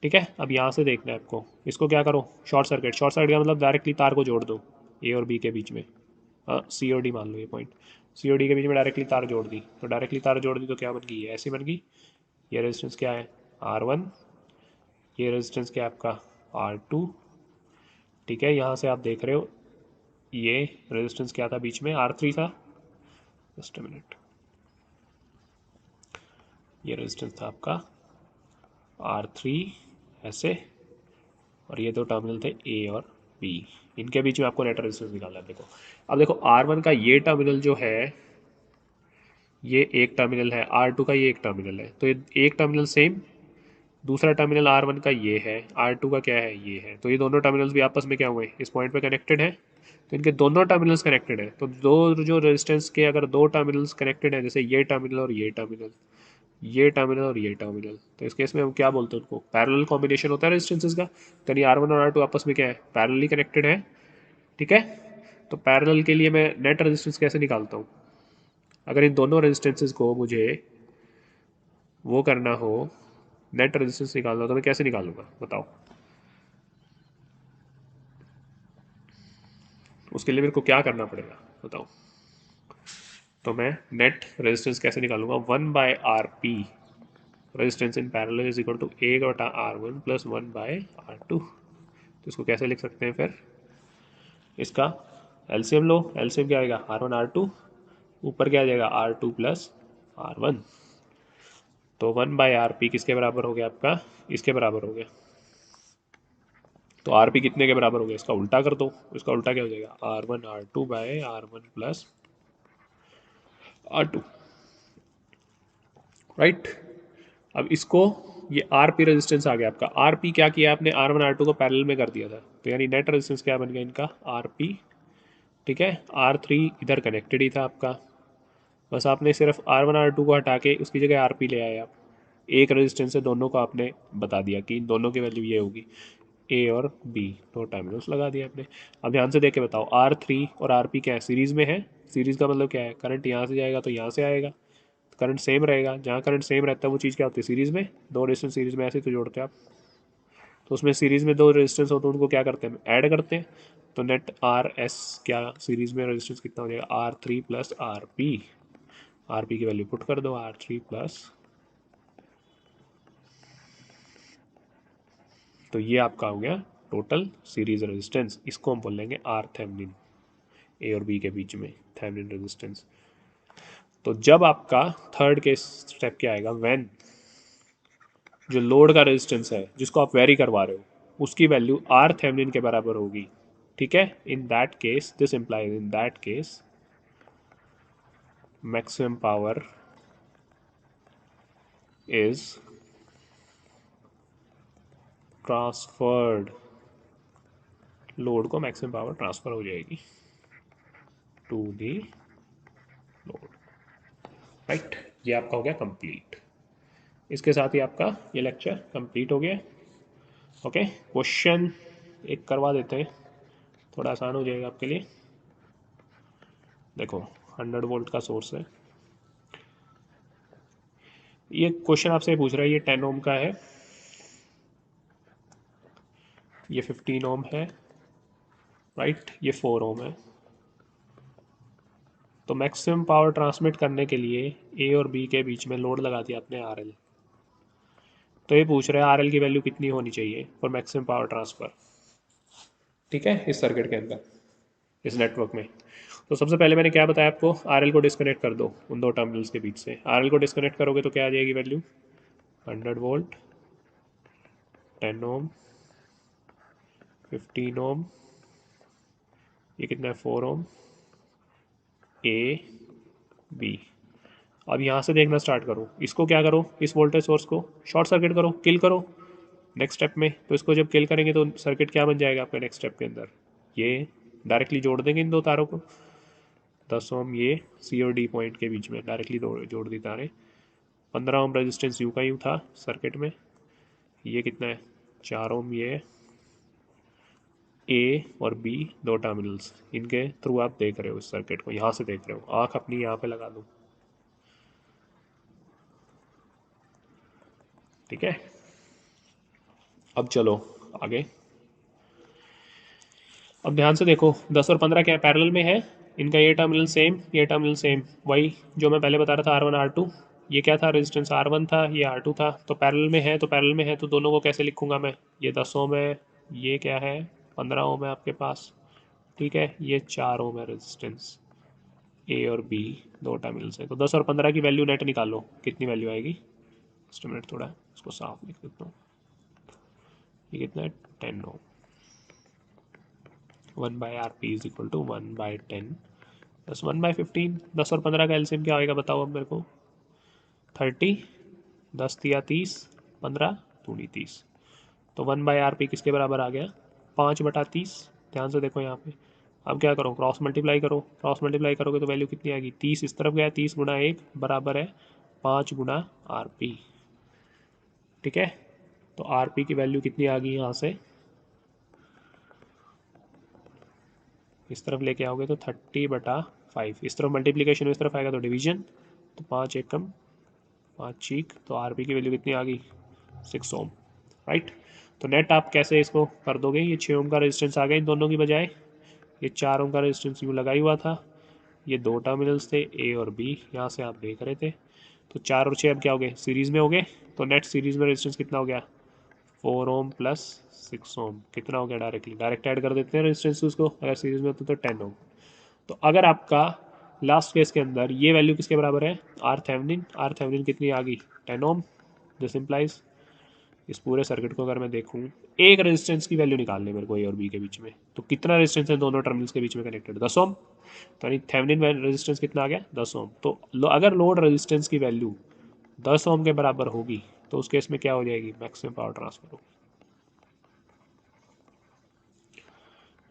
ठीक है। अब यहाँ से देखना है आपको, इसको क्या करो शॉर्ट सर्किट। शॉर्ट सर्किट का मतलब डायरेक्टली तार को जोड़ दो ए और बी के बीच में, सी और डी मान लो ये पॉइंट, सी और डी के बीच में डायरेक्टली तार जोड़ दी, तो डायरेक्टली तार जोड़ दी तो क्या बन गई, ये ऐसी बन गई। ये रेजिस्टेंस क्या है R1, ये रेजिस्टेंस क्या है आपका R2, ठीक है। यहाँ से आप देख रहे हो ये रेजिस्टेंस क्या था बीच में, R3 था, जस्ट मिनट, ये रेजिस्टेंस था आपका R3 ऐसे, और ये दो टर्मिनल थे ए और बी, इनके बीच में आपको नेट रेजिस्टेंस निकालना है। देखो अब देखो R1 का ये टर्मिनल जो है, ये एक टर्मिनल है, R2 का ये एक टर्मिनल है, तो ये एक टर्मिनल सेम, दूसरा टर्मिनल R1 का ये है, R2 का क्या है ये है, तो ये दोनों टर्मिनल्स भी आपस में क्या हुए इस पॉइंट पे कनेक्टेड है, तो इनके दोनों टर्मिनल्स कनेक्टेड है। तो दो जो रेजिस्टेंस के अगर दो टर्मिनल्स कनेक्टेड है, जैसे ये टर्मिनल और ये टर्मिनल, ये टर्मिनल और ये टर्मिनल, तो इस केस में हम क्या बोलते हैं उनको पैरेलल कॉम्बिनेशन होता है रेजिस्टेंसेज का, तो यानी R1 और R2 आपस में क्या है पैरेलली कनेक्टेड है, ठीक है। तो पैरेलल के लिए मैं नेट रेजिस्टेंस कैसे निकालता हूँ, अगर इन दोनों रेजिस्टेंसेज को मुझे वो करना हो, नेट रेजिस्टेंस निकालना हो, तो मैं कैसे निकालूंगा बताओ। उसके लिए मेरे को क्या करना पड़ेगा बताओ। तो मैं नेट रेजिस्टेंस कैसे निकालूंगा, 1/RP, resistance in parallel is equal to A/R1 plus 1/R2। तो इसको कैसे लिख सकते हैं फिर, इसका एलसीएम लो, एलसीएम क्या आएगा R1 R2, ऊपर क्या आ जाएगा R2 प्लस R1, तो 1/RP किसके बराबर हो गया आपका, इसके बराबर हो गया। तो आर पी कितने के बराबर हो गया, इसका उल्टा कर दो, इसका उल्टा क्या हो जाएगा R1 R2/R1 plus R2, right. अब इसको, ये आर पी रेजिस्टेंस आ गया आपका, आर पी क्या किया आपने R1 R2 को पैरेलल में कर दिया था, तो यानी नेट रेजिस्टेंस क्या बन गया इनका आर पी, ठीक है। R3 इधर कनेक्टेड ही था आपका, बस आपने सिर्फ R1 R2 को हटा के उसकी जगह आर पी ले आए आप, एक रेजिस्टेंस से दोनों को आपने बता दिया कि इन दोनों की वैल्यू ये होगी, ए और बी दो टर्मिनल्स लगा दिए आपने। अब ध्यान से देख के बताओ R3 और आर पी क्या है सीरीज़ में है, सीरीज़ का मतलब क्या है करंट यहाँ से जाएगा तो यहाँ से आएगा, करंट सेम रहेगा, जहाँ करंट सेम रहता है वो चीज़ क्या होती है सीरीज़ में, दो रेजिस्टेंस सीरीज़ में ऐसे तो जोड़ते हैं आप, तो उसमें सीरीज़ में दो रेजिस्टेंस होते हैं उनको क्या करते हैं ऐड करते हैं, तो नेट आर एस क्या सीरीज़ में रेजिस्टेंस कितना हो जाएगा R3 प्लस आर पी की वैल्यू पुट कर दो R3 प्लस, तो ये आपका हो गया टोटल सीरीज रेजिस्टेंस, इसको हम बोल लेंगे आर थेवेनिन, ए और बी के बीच में थेवेनिन रेजिस्टेंस। तो जब आपका थर्ड के स्टेप क्या आएगा, व्हेन जो लोड का रेजिस्टेंस है जिसको आप वेरी करवा रहे हो उसकी वैल्यू आर थेवेनिन के बराबर होगी, ठीक है। In that case this implies, in that case maximum power is transferred load को मैक्सिमम पावर ट्रांसफ़र हो जाएगी टू दी लोड, राइट। ये आपका हो गया कंप्लीट। इसके साथ ही आपका ये लेक्चर कंप्लीट हो गया। ओके, क्वेश्चन एक करवा देते हैं, थोड़ा आसान हो जाएगा आपके लिए। देखो 100 वोल्ट का सोर्स है, ये क्वेश्चन आपसे पूछ रहा है, ये 10 ओम का है, ये 15 ओम है, राइट, ये 4 ओम है। तो मैक्सिमम पावर ट्रांसमिट करने के लिए ए और बी के बीच में लोड लगा दिया आपने आर एल। तो ये पूछ रहे हैं आर एल की वैल्यू कितनी होनी चाहिए फॉर मैक्सिमम पावर ट्रांसफ़र, ठीक है, इस सर्किट के अंदर, इस नेटवर्क में। तो सबसे पहले मैंने क्या बताया आपको, आर एल को डिस्कनेक्ट कर दो उन दो टर्मिनल्स के बीच से। आर एल को डिस्कनेक्ट करोगे तो क्या आ जाएगी वैल्यू, 100 वोल्ट, 10 ओम, 15 ओम, ये कितना है 4 ओम, ए बी। अब यहाँ से देखना स्टार्ट करो, इसको क्या करो, इस वोल्टेज सोर्स को शॉर्ट सर्किट करो, किल करो नेक्स्ट स्टेप में। तो इसको जब किल करेंगे तो सर्किट क्या बन जाएगा आपका नेक्स्ट स्टेप के अंदर, ये डायरेक्टली जोड़ देंगे इन दो तारों को, 10 ओम ये सी और डी पॉइंट के बीच में डायरेक्टली जोड़ दी तारें। 15 ओम रेजिस्टेंस यू का यूँ था सर्किट में, ये कितना है 4 ओम, ये ए और बी दो टर्मिनल्स, इनके थ्रू आप देख रहे हो इस सर्किट को, यहाँ से देख रहे हो, आँख अपनी यहाँ पे लगा दो, ठीक है। अब चलो आगे, अब ध्यान से देखो 10 और 15 क्या पैरेलल में है, इनका ये टर्मिनल सेम, ये टर्मिनल सेम, वही जो मैं पहले बता रहा था R1 R2, ये क्या था रेजिस्टेंस R1 था, ये R2 था। तो पैरेलल में है, तो पैरेलल में है तो दोनों को कैसे लिखूंगा मैं, ये 10 ओम है, ये क्या है 15 ओम है आपके पास, ठीक है, ये 4 ओम है रेजिस्टेंस, ए और बी दो टर्मिनल्स है। तो 10 और 15 की वैल्यू नेट निकालो, कितनी वैल्यू आएगी, जस्ट मिनट थोड़ा इसको साफ लिख देता हूँ, ये कितना है 10 ohm, 1 by R P is equal to 1/10 plus 1/15। 10 और 15 का एलसीएम क्या आएगा बताओ अब मेरे को, 30, 10 तिया 30, 15 दूनी 30। तो 1/RP किसके बराबर आ गया, 5/30। ध्यान से देखो यहाँ पे, अब क्या करो, क्रॉस मल्टीप्लाई करो, क्रॉस मल्टीप्लाई करोगे तो वैल्यू कितनी आएगी, 30 इस तरफ गया, 30 गुना 1 बराबर है 5 गुना RP, ठीक है। तो RP की वैल्यू कितनी आ गई यहाँ से, इस तरफ लेके आओगे तो 30/5, इस तरफ मल्टीप्लीकेशन इस तरफ आएगा तो डिवीजन, तो 5 एकम 5 चीक, तो RP की वैल्यू कितनी आ गई 6 ओम, राइट। तो नेट आप कैसे इसको कर दोगे, ये 6 ओम का रेजिस्टेंस आ गया इन दोनों की बजाय, ये 4 ओम का रेजिस्टेंस यूँ लगा हुआ था, ये दो टर्मिनल्स थे ए और बी, यहाँ से आप देख रहे थे। तो 4 और 6 अब क्या हो गए, सीरीज़ में हो गए। तो नेट सीरीज़ में रेजिस्टेंस कितना हो गया, 4 ओम प्लस 6 ओम, कितना हो गया, डायरेक्टली डायरेक्ट ऐड कर देते हैं रेजिस्टेंस उसको, अगर सीरीज़ में होता तो 10 ओम। तो अगर आपका लास्ट केस के अंदर ये वैल्यू किसके बराबर है, आर थेवेनिन, आर थेवेनिन कितनी आ गई 10 ओम, दिस इंप्लाइज इस पूरे सर्किट को अगर मैं देखूँ, एक रेजिस्टेंस की वैल्यू निकालनी है मेरे को ए और बी के बीच में, तो कितना रेजिस्टेंस है दोनों टर्मिनल्स के बीच में कनेक्टेड, 10 ओम। तो यानी थेवेनिन रेजिस्टेंस कितना आ गया 10 ओम। तो अगर लोड रेजिस्टेंस की वैल्यू 10 ओम के बराबर होगी तो उस केस में क्या हो जाएगी, मैक्सिमम पावर ट्रांसफर होगी,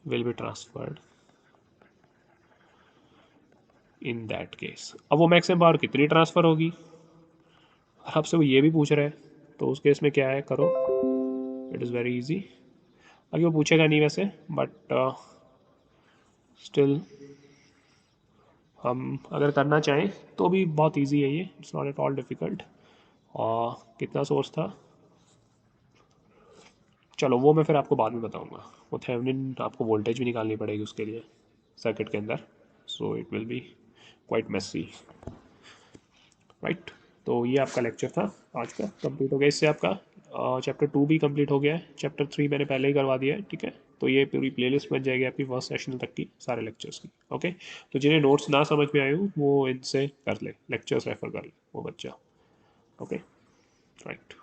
will be transferred in that case. अब वो मैक्सिमम पावर कितनी ट्रांसफर होगी, आपसे वो ये भी पूछ रहा है, तो उस केस में क्या है करो, इट इज़ वेरी इजी। अभी वो पूछेगा नहीं वैसे, बट स्टिल हम अगर करना चाहें तो भी बहुत इजी है ये, it's not at all difficult. और कितना सोर्स था, चलो वो मैं फिर आपको बाद में बताऊंगा, वो थेवेनिन आपको वोल्टेज भी निकालनी पड़ेगी उसके लिए सर्किट के अंदर, so it will be quite messy, right. तो ये आपका लेक्चर था आज का, कंप्लीट हो गया इससे आपका चैप्टर 2 भी कंप्लीट हो गया है, चैप्टर 3 मैंने पहले ही करवा दिया है, ठीक है। तो ये पूरी प्लेलिस्ट बन जाएगी आपकी फर्स्ट सेशन तक की सारे लेक्चर्स की, ओके। तो जिन्हें नोट्स ना समझ में आए हो वो इनसे कर ले, लेक्चर्स रेफर कर ले वो बच्चा, ओके, राइट।